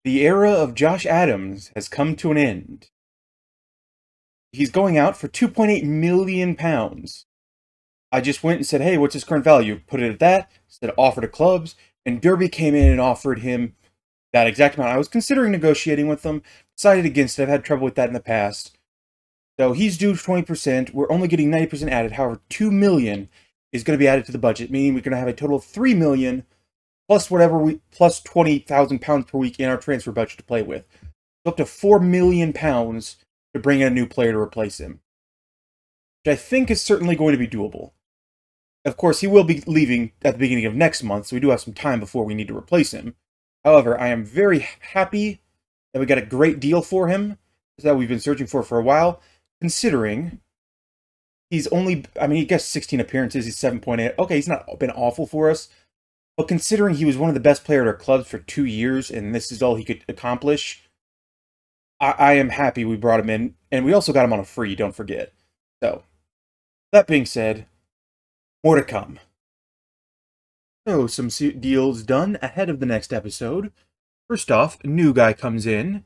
The era of Josh Adams has come to an end. He's going out for £2.8 million. I just went and said, hey, what's his current value? Put it at that, said offer to clubs, and Derby came in and offered him that exact amount. I was considering negotiating with them, decided against it. I've had trouble with that in the past. So he's due 20%. We're only getting 90% added. However, $2 million is going to be added to the budget, meaning we're going to have a total of $3 million plus plus £20,000 per week in our transfer budget to play with. So up to £4 million to bring in a new player to replace him, which I think is certainly going to be doable. Of course, he will be leaving at the beginning of next month, so we do have some time before we need to replace him. However, I am very happy that we got a great deal for him that we've been searching for a while, considering he's only, he gets 16 appearances, he's 7.8. Okay, he's not been awful for us, but considering he was one of the best players at our clubs for 2 years, and this is all he could accomplish, I am happy we brought him in, and we also got him on a free, don't forget. So, that being said, more to come. So, some deals done ahead of the next episode. First off, a new guy comes in.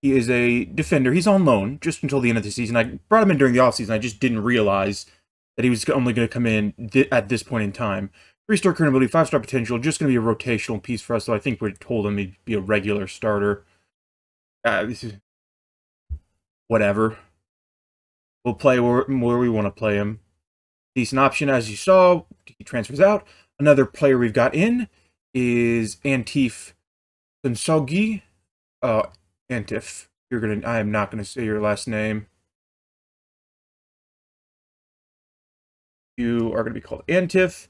He is a defender. He's on loan just until the end of the season. I brought him in during the offseason. I just didn't realize that he was only going to come in at this point in time. 3-star current ability, 5-star potential, just going to be a rotational piece for us, so I think we told him he'd be a regular starter. This is whatever. We'll play where we want to play him. Decent option, as you saw. He transfers out. Another player we've got in is Antif Konsogi. Antif. I am not gonna say your last name. You are gonna be called Antif.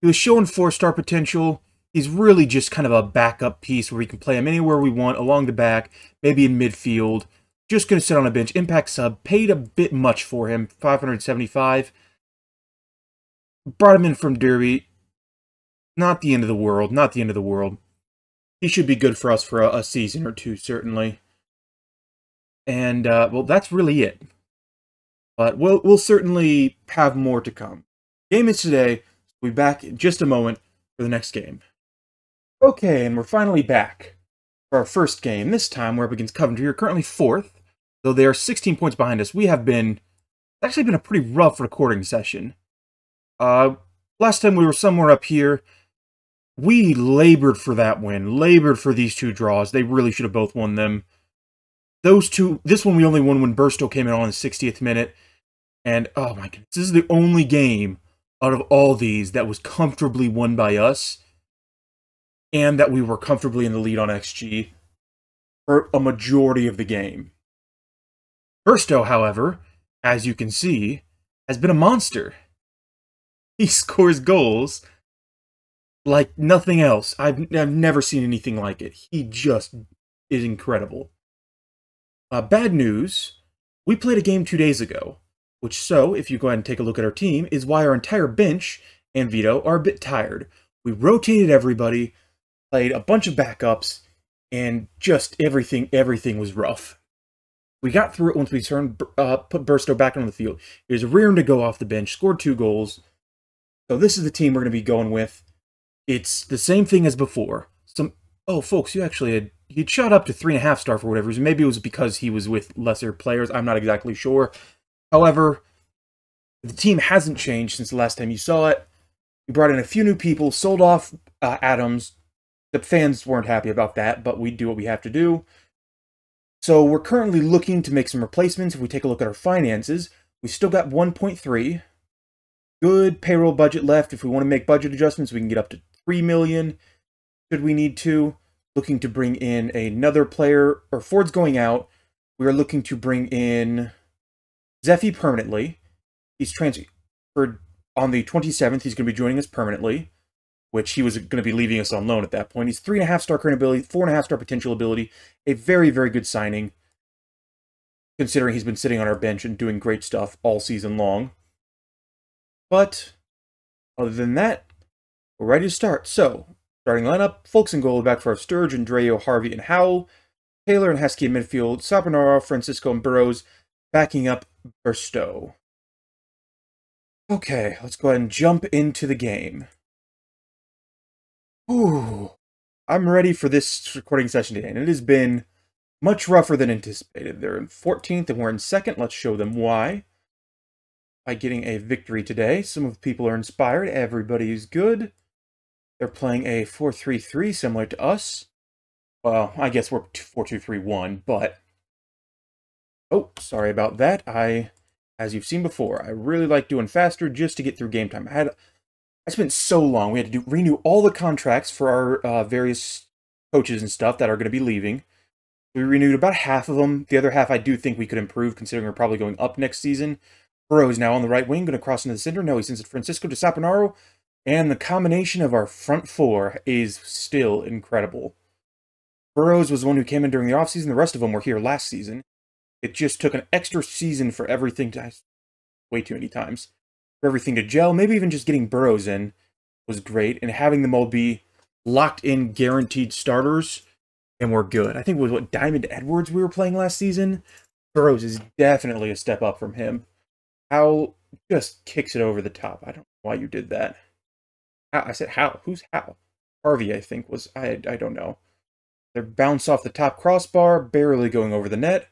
He was showing 4-star potential. He's really just kind of a backup piece where we can play him anywhere we want, along the back, maybe in midfield. Just gonna sit on a bench. Impact sub. Paid a bit much for him. 575. Brought him in from Derby. Not the end of the world. Not the end of the world. He should be good for us for a season or two, certainly. And, well, that's really it. But we'll certainly have more to come. Game is today. We'll be back in just a moment for the next game. Okay, and we're finally back for our first game. This time we're up against Coventry. We're currently 4th, though they are 16 points behind us. We have been... It's actually been a pretty rough recording session. Last time we were somewhere up here. We labored for that win, labored for these 2 draws. They really should have both won them. Those 2, this one we only won when Burstow came in on the 60th minute. And, oh my goodness, this is the only game out of all these that was comfortably won by us. And that we were comfortably in the lead on XG for a majority of the game. Burstow, however, as you can see, has been a monster. He scores goals like nothing else. I've never seen anything like it. He just is incredible. Bad news, we played a game 2 days ago, which, so, if you go ahead and take a look at our team, is why our entire bench and Vito are a bit tired. We rotated everybody, played a bunch of backups, and just everything was rough. We got through it once we put Burstow back on the field. He was rearing to go off the bench, scored 2 goals. So this is the team we're going to be going with. It's the same thing as before. Oh, folks, you'd shot up to 3.5-star for whatever reason. Maybe it was because he was with lesser players. I'm not exactly sure. However, the team hasn't changed since the last time you saw it. We brought in a few new people, sold off Adams. The fans weren't happy about that, but we do what we have to do. So we're currently looking to make some replacements. If we take a look at our finances, we still got 1.3. Good payroll budget left. If we want to make budget adjustments, we can get up to 3 million. Should we need to. Looking to bring in another player, or Ford's going out. We are looking to bring in Zeffy permanently. He's transferred on the 27th. He's going to be joining us permanently, which he was going to be leaving us on loan at that point. He's 3.5-star current ability, 4.5-star potential ability. A very, very good signing, considering he's been sitting on our bench and doing great stuff all season long. But, other than that, we're ready to start. So, starting lineup, Folks in goal, back for Sturgeon, Dreo, Harvey, and Howell. Taylor and Heskey in midfield. Saponara, Francisco, and Burrows backing up Burstow. Okay, let's go ahead and jump into the game. Ooh. I'm ready for this recording session today, and it has been much rougher than anticipated. They're in 14th and we're in 2nd. Let's show them why. By getting a victory today. Some of the people are inspired. Everybody is good. They're playing a 4-3-3 similar to us. Well, I guess we're 4-2-3-1, but... Oh, sorry about that. As you've seen before, I really like doing faster just to get through game time. I spent so long. We had to renew all the contracts for our various coaches and stuff that are going to be leaving. We renewed about half of them. The other half I do think we could improve, considering we're probably going up next season. Burrow is now on the right wing, going to cross into the center. No, he sends it Francisco to Saponaro. And the combination of our front four is still incredible. Burrows was the one who came in during the offseason. The rest of them were here last season. It just took an extra season for everything to... Way too many times. For everything to gel. Maybe even just getting Burrows in was great. And having them all be locked-in, guaranteed starters. And we're good. I think it was, what, Diamond Edwards we were playing last season? Burrows is definitely a step up from him. Hal just kicks it over the top. I don't know why you did that. I said Hal. Who's Hal? Harvey, I think, was... I don't know. They're bounced off the top crossbar, barely going over the net.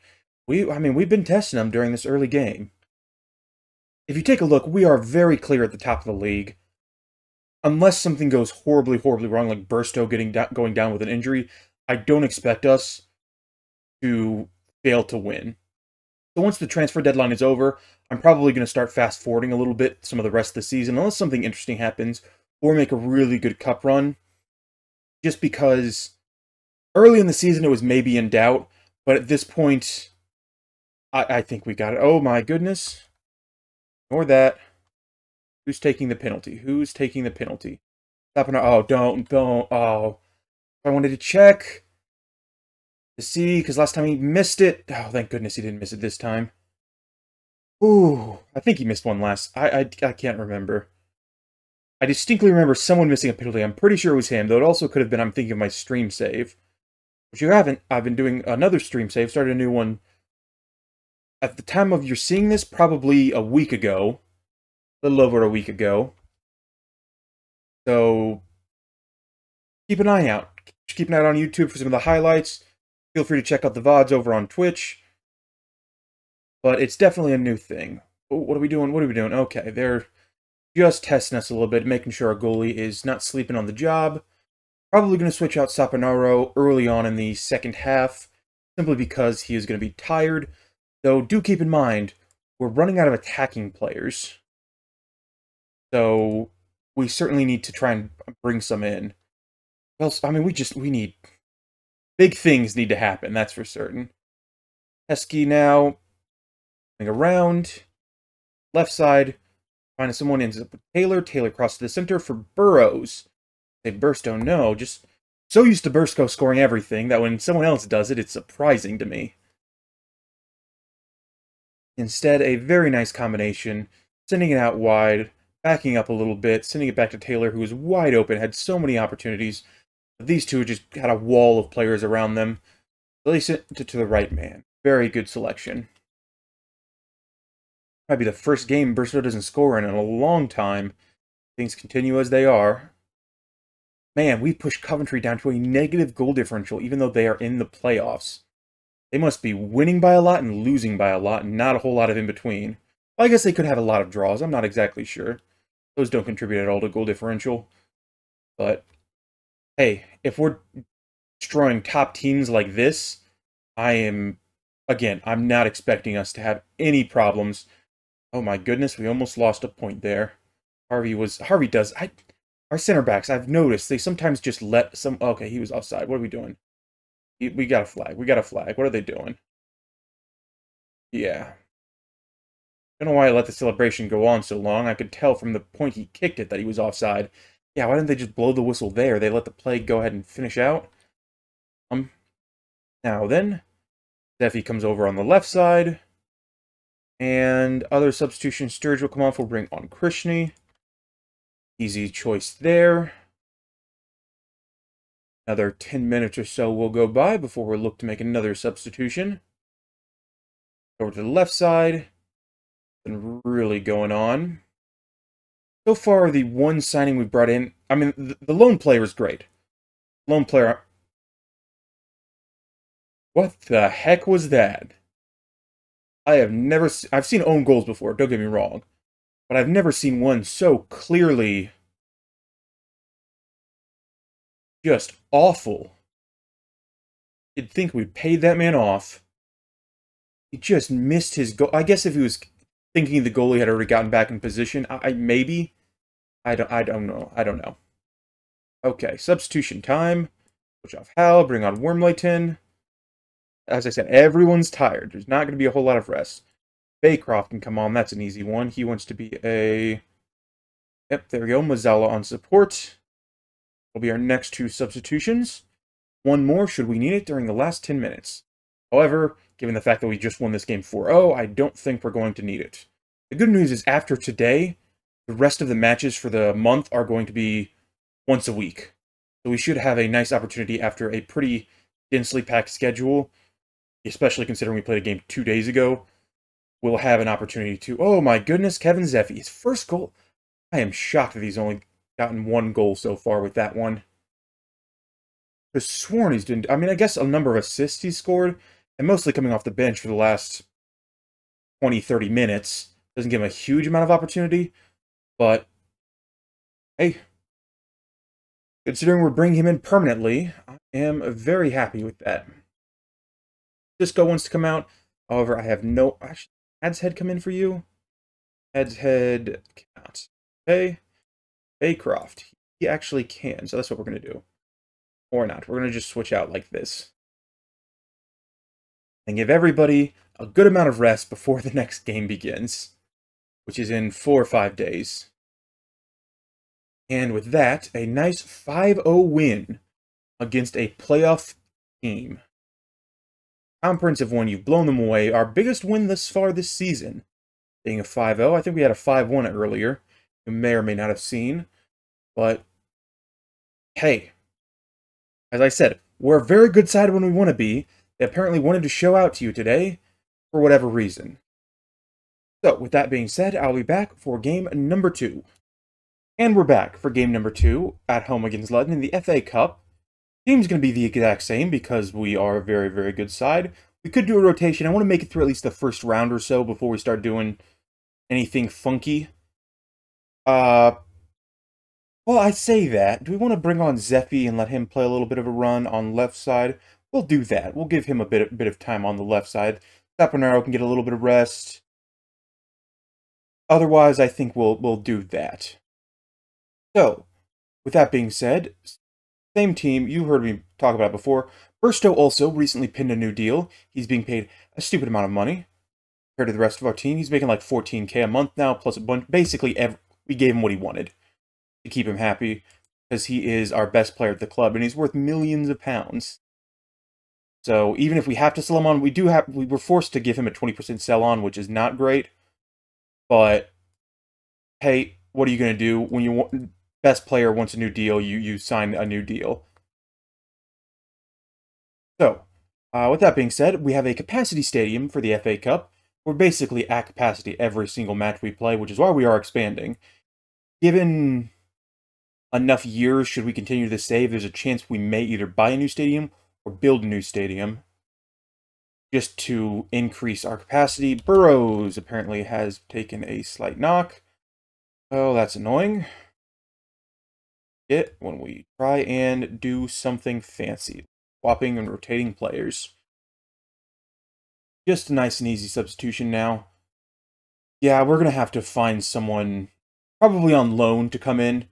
We've been testing them during this early game. If you take a look, we are very clear at the top of the league. Unless something goes horribly, horribly wrong, like Burstow going down with an injury, I don't expect us to fail to win. So once the transfer deadline is over, I'm probably going to start fast-forwarding a little bit some of the rest of the season, unless something interesting happens, or make a really good cup run. Just because early in the season it was maybe in doubt, but at this point, I think we got it. Oh my goodness. Ignore that. Who's taking the penalty? Who's taking the penalty? Oh, don't. Oh. I wanted to check to see, because last time he missed it. Oh, thank goodness he didn't miss it this time. Ooh, I think he missed one last. I can't remember. I distinctly remember someone missing a penalty. I'm pretty sure it was him, though it also could have been, I'm thinking of my stream save. If you haven't, I've been doing another stream save, started a new one. At the time of you're seeing this, probably a week ago. A little over a week ago. So, keep an eye out. Keep an eye out on YouTube for some of the highlights. Feel free to check out the VODs over on Twitch. But it's definitely a new thing. What are we doing? What are we doing? Okay, they're just testing us a little bit, making sure our goalie is not sleeping on the job. Probably going to switch out Saponaro early on in the second half, simply because he is going to be tired. Though, do keep in mind, we're running out of attacking players. So, we certainly need to try and bring some in. Well, I mean, we need... Big things need to happen, that's for certain. Heskey now, going around, left side, finding someone, ends up with Taylor. Taylor crosses to the center for Burrows. Say Burstow, no, just so used to Burstow scoring everything that when someone else does it, it's surprising to me. Instead, a very nice combination, sending it out wide, backing up a little bit, sending it back to Taylor, who was wide open, had so many opportunities. But these two just had a wall of players around them. Release it to the right man. Very good selection. Might be the first game Burstow doesn't score in a long time. Things continue as they are. Man, we pushed Coventry down to a negative goal differential, even though they are in the playoffs. They must be winning by a lot and losing by a lot, and not a whole lot of in between. Well, I guess they could have a lot of draws. I'm not exactly sure. Those don't contribute at all to goal differential. But, hey, if we're destroying top teams like this, I'm not expecting us to have any problems. Oh my goodness, we almost lost a point there. Our center backs, I've noticed, they sometimes just let some... Okay, he was offside. What are we doing? We got a flag. We got a flag. What are they doing? Yeah. I don't know why I let the celebration go on so long. I could tell from the point he kicked it that he was offside. Yeah, why didn't they just blow the whistle there? They let the play go ahead and finish out. Now then, Zeffy comes over on the left side. And other substitution, Sturge will come off. We'll bring on Krishny. Easy choice there. Another 10 minutes or so will go by before we'll look to make another substitution. Over to the left side. Been really going on. So far, the one signing we brought in, I mean, the lone player is great. Lone player. What the heck was that? I have never... I've seen own goals before, don't get me wrong. But I've never seen one so clearly just awful. You'd think we'd paid that man off. He just missed his goal. I guess if he was thinking the goalie had already gotten back in position, maybe. I don't know. Okay, substitution time. Switch off Hal, bring on Wormlayton. As I said, everyone's tired. There's not going to be a whole lot of rest. Baycroft can come on. That's an easy one. He wants to be a... Yep, there we go. Mazzala on support. Will be our next two substitutions. One more should we need it during the last 10 minutes. However, given the fact that we just won this game 4-0, I don't think we're going to need it. The good news is after today, the rest of the matches for the month are going to be once a week. So we should have a nice opportunity after a pretty densely packed schedule, especially considering we played a game 2 days ago. We'll have an opportunity to... Oh my goodness, Kevin Zeffy, his first goal. I am shocked that he's only gotten one goal so far with that one. I've sworn he's doing... I mean, I guess a number of assists he's scored, and mostly coming off the bench for the last 20-30 minutes. Doesn't give him a huge amount of opportunity, but hey, considering we're bringing him in permanently, I am very happy with that. Cisco wants to come out. However, I have no... Actually, Ad's Head come in for you? Ad's Head cannot. Okay. Baycroft. He actually can, so that's what we're going to do. Or not. We're going to just switch out like this. And give everybody a good amount of rest before the next game begins, which is in 4 or 5 days. And with that, a nice 5-0 win against a playoff team. Conference have won, you've blown them away. Our biggest win thus far this season, being a 5-0. I think we had a 5-1 earlier. You may or may not have seen. But, hey, as I said, we're a very good side when we want to be. They apparently wanted to show out to you today, for whatever reason. So, with that being said, I'll be back for game number 2. And we're back for game number 2 at home against Ludden in the FA Cup. Team's going to be the exact same because we are a very, very good side. We could do a rotation. I want to make it through at least the first round or so before we start doing anything funky. Well, I say that. Do we want to bring on Zeffy and let him play a little bit of a run on left side? We'll do that. We'll give him a bit of time on the left side. Saponaro can get a little bit of rest. Otherwise, I think we'll do that. So, with that being said, same team, you heard me talk about it before. Burstow also recently pinned a new deal. He's being paid a stupid amount of money compared to the rest of our team. He's making like $14K a month now, plus a bunch. Basically, we gave him what he wanted to keep him happy, because he is our best player at the club, and he's worth millions of pounds. So even if we have to sell him on, we were forced to give him a 20% sell on, which is not great. But hey, what are you going to do when you best player wants a new deal? You sign a new deal. So, with that being said, we have a capacity stadium for the FA Cup. We're basically at capacity every single match we play, which is why we are expanding. Given enough years, should we continue to save, there's a chance we may either buy a new stadium or build a new stadium just to increase our capacity. Burrows apparently has taken a slight knock. Oh, that's annoying. When we try and do something fancy, swapping and rotating players. Just a nice and easy substitution now. Yeah, we're going to have to find someone probably on loan to come in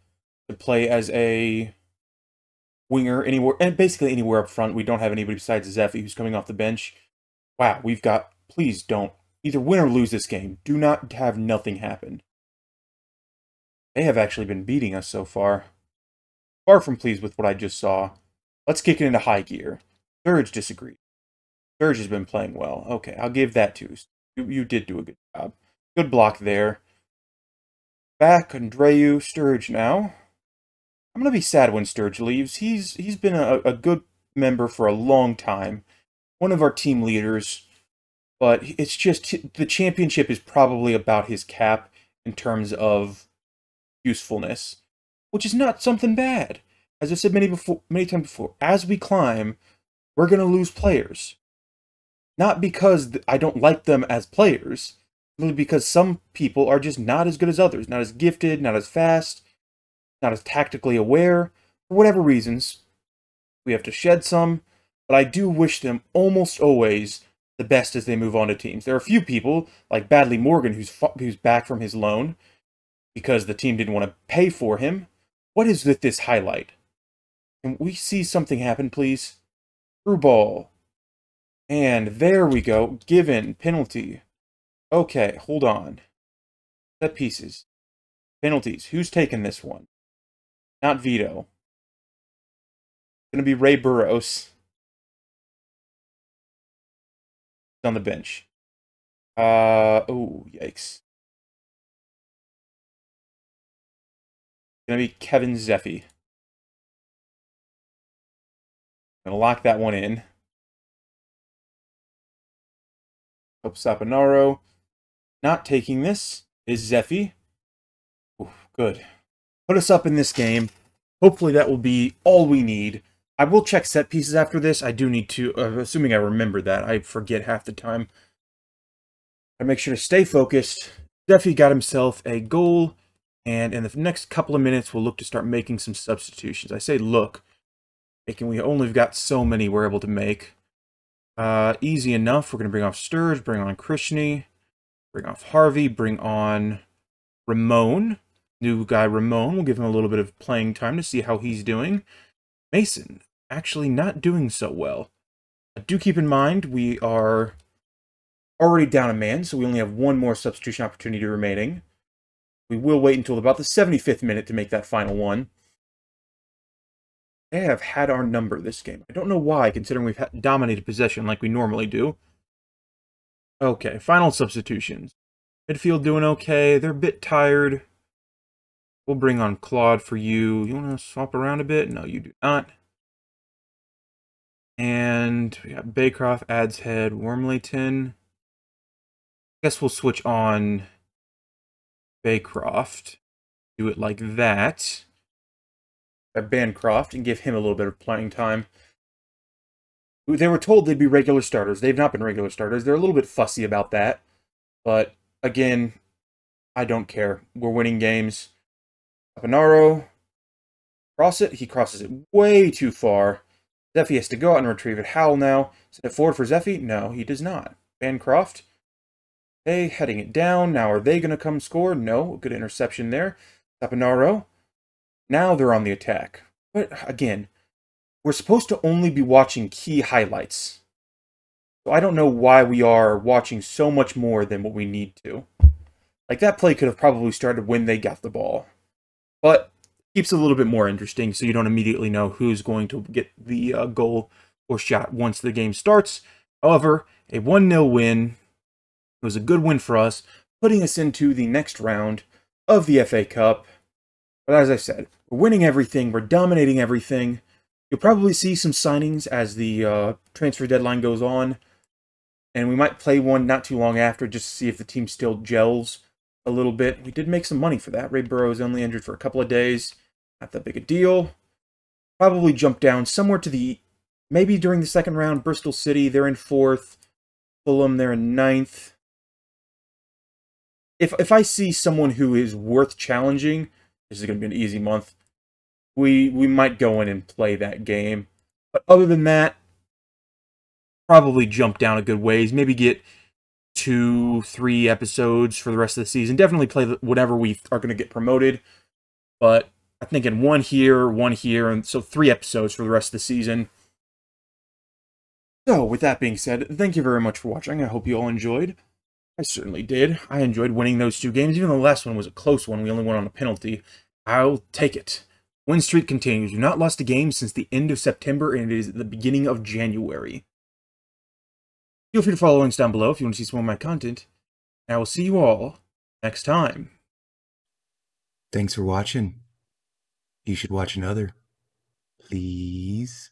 to play as a winger anywhere, and basically anywhere up front. We don't have anybody besides Zeffy who's coming off the bench. Wow, we've got... Please don't. Either win or lose this game. Do not have nothing happen. They have actually been beating us so far. Far from pleased with what I just saw. Let's kick it into high gear. Sturridge disagreed. Sturridge has been playing well. Okay, I'll give that to you. You did do a good job. Good block there. Back, Andreu, Sturridge now. I'm going to be sad when Sturridge leaves. He's been a good member for a long time. One of our team leaders. But it's just, the championship is probably about his cap in terms of usefulness. Which is not something bad. As I said many times before, as we climb, we're going to lose players. Not because I don't like them as players, simply because some people are just not as good as others, not as gifted, not as fast, not as tactically aware. For whatever reasons, we have to shed some, but I do wish them almost always the best as they move on to teams. There are a few people, like Badley Morgan, who's back from his loan because the team didn't want to pay for him. What is with this highlight? Can we see something happen, please? Through ball. And there we go. Given. Penalty. Okay, hold on. Set pieces. Penalties. Who's taking this one? Not Vito. It's going to be Ray Burrows. On the bench. Oh, yikes. Going to be Kevin Zeffy. Going to lock that one in. Hope Saponaro. Not taking this is Zeffy. Ooh, good. Put us up in this game. Hopefully that will be all we need. I will check set pieces after this. I do need to, assuming I remember that. I forget half the time. I make sure to stay focused. Zeffy got himself a goal. And in the next couple of minutes, we'll look to start making some substitutions. I say look. We only got so many we're able to make. Easy enough. We're going to bring off Sturge, bring on Krishny, bring off Harvey, bring on Ramon. New guy Ramon. We'll give him a little bit of playing time to see how he's doing. Mason, actually not doing so well. Do keep in mind, we are already down a man, so we only have one more substitution opportunity remaining. We will wait until about the 75th minute to make that final one. They have had our number this game. I don't know why, considering we've dominated possession like we normally do. Okay, final substitutions. Midfield doing okay. They're a bit tired. We'll bring on Claude for you. You want to swap around a bit? No, you do not. And we got Baycroft, Adshead, Wormleyton. Guess we'll switch on Baycroft. Do it like that. Bancroft and give him a little bit of playing time. They were told they'd be regular starters. They've not been regular starters. They're a little bit fussy about that. But, again, I don't care. We're winning games. Saponaro. Cross it. He crosses it way too far. Zeffy has to go out and retrieve it. Howell now. Send it forward for Zeffy? No, he does not. Bancroft. Okay, heading it down. Now, are they going to come score? No. Good interception there. Saponaro. Now they're on the attack. But, again, we're supposed to only be watching key highlights. So I don't know why we are watching so much more than what we need to. Like, that play could have probably started when they got the ball. But keeps it a little bit more interesting so you don't immediately know who's going to get the goal or shot once the game starts. However, a 1-0 win. It was a good win for us, putting us into the next round of the FA Cup. But as I said, we're winning everything. We're dominating everything. You'll probably see some signings as the transfer deadline goes on. And we might play one not too long after just to see if the team still gels a little bit. We did make some money for that. Ray Burrows only injured for a couple of days. Not that big a deal. Probably jump down somewhere to the... Maybe during the second round, Bristol City, they're in 4th. Fulham, they're in 9th. If I see someone who is worth challenging, this is going to be an easy month, we might go in and play that game. But other than that, probably jump down a good ways. Maybe get 2-3 episodes for the rest of the season. Definitely play whatever we are going to get promoted. But I think in one here, and so 3 episodes for the rest of the season. So, with that being said, thank you very much for watching. I hope you all enjoyed. I certainly did. I enjoyed winning those 2 games. Even though the last one was a close one, we only won on a penalty. I'll take it. Win streak continues. We've not lost a game since the end of September, and it is the beginning of January. Feel free to follow links down below if you want to see some more of my content. And I will see you all next time. Thanks for watching. You should watch another. Please.